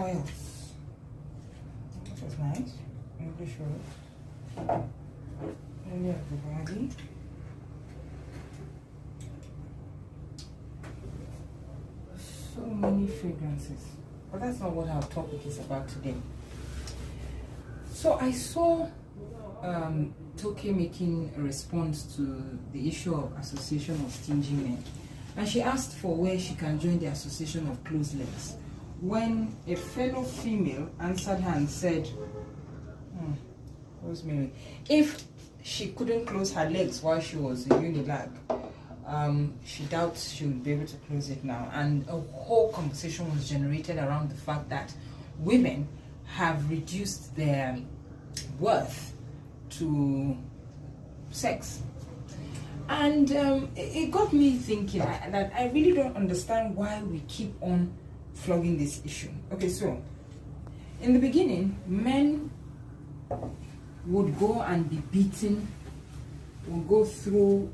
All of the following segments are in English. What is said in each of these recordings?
oils, which is nice. English rose. Lily of the Valley. So many fragrances. But that's not what our topic is about today. So I saw Toke making a response to the issue of Association of Stingy Men. And she asked for where she can join the Association of Closed Legs. When a fellow female answered her and said, Rosemary, if she couldn't close her legs while she was a unilag, she doubts she would be able to close it now. And a whole conversation was generated around the fact that women have reduced their worth to sex. And it got me thinking that I really don't understand why we keep on flogging this issue. Okay, so in the beginning, men would go and be beaten, would go through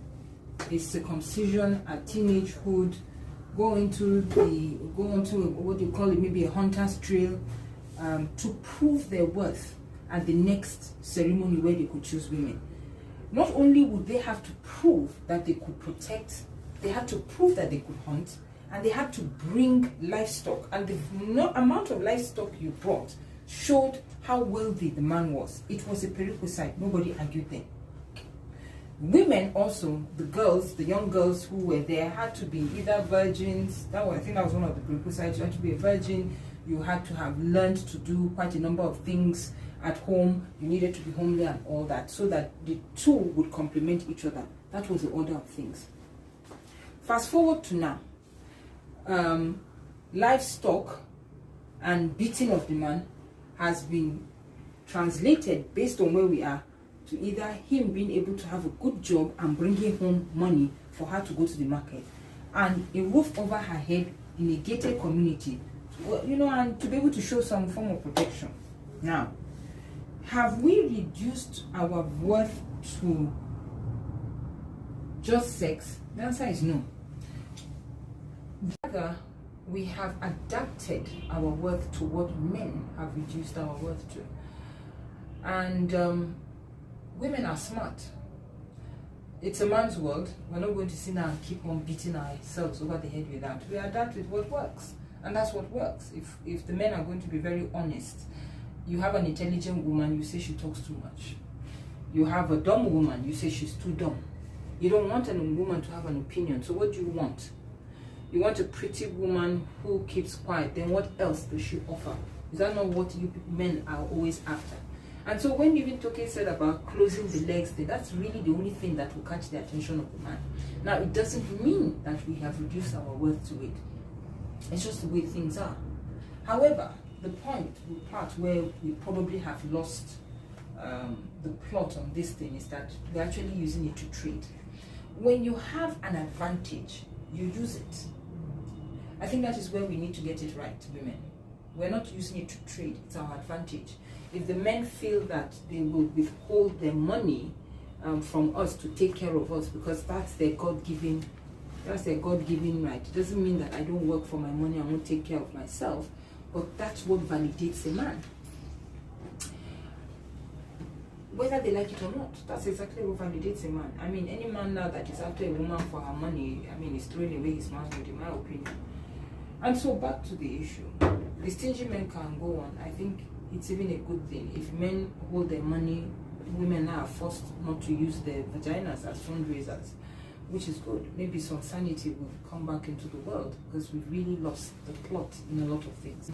a circumcision at teenagehood, go into what do you call it, maybe a hunter's trail, to prove their worth at the next ceremony where they could choose women. Not only would they have to prove that they could protect, they had to prove that they could hunt, and they had to bring livestock, and the amount of livestock you brought showed how wealthy the man was. It was a prerequisite. Nobody argued then. Women also, the girls, the young girls who were there, had to be either virgins. I think that was one of the prerequisites. You had to be a virgin. You had to have learned to do quite a number of things at home. You needed to be homely and all that, so that the two would complement each other. That was the order of things. Fast forward to now. Livestock and beating of the man has been translated, based on where we are, to either him being able to have a good job and bringing home money for her to go to the market, and a roof over her head in a gated community, and to be able to show some form of protection. Now, have we reduced our worth to just sex? The answer is no. Rather, we have adapted our worth to what men have reduced our worth to. And women are smart. It's a man's world. We're not going to sit down and keep on beating ourselves over the head with that. We adapt with what works. And that's what works. If the men are going to be very honest, you have an intelligent woman, you say she talks too much. You have a dumb woman, you say she's too dumb. You don't want a woman to have an opinion. So what do you want? You want a pretty woman who keeps quiet. Then what else does she offer? Is that not what you men are always after? And so when even Toke said about closing the legs, that's really the only thing that will catch the attention of the man. Now, it doesn't mean that we have reduced our worth to it. It's just the way things are. However, the part where we probably have lost the plot on this thing is that we're actually using it to trade. When you have an advantage, you use it. I think that is where we need to get it right, women. We're not using it to trade, it's our advantage. If the men feel that they will withhold their money from us to take care of us because that's their God-given right. It doesn't mean that I don't work for my money, I won't take care of myself, but that's what validates a man. Whether they like it or not, that's exactly what validates a man. I mean, any man now that is after a woman for her money, is throwing away his manhood, in my opinion. And so back to the issue. The stingy men can go on. I think it's even a good thing. If men hold their money, women are forced not to use their vaginas as fundraisers, which is good. Maybe some sanity will come back into the world, because we've really lost the plot in a lot of things.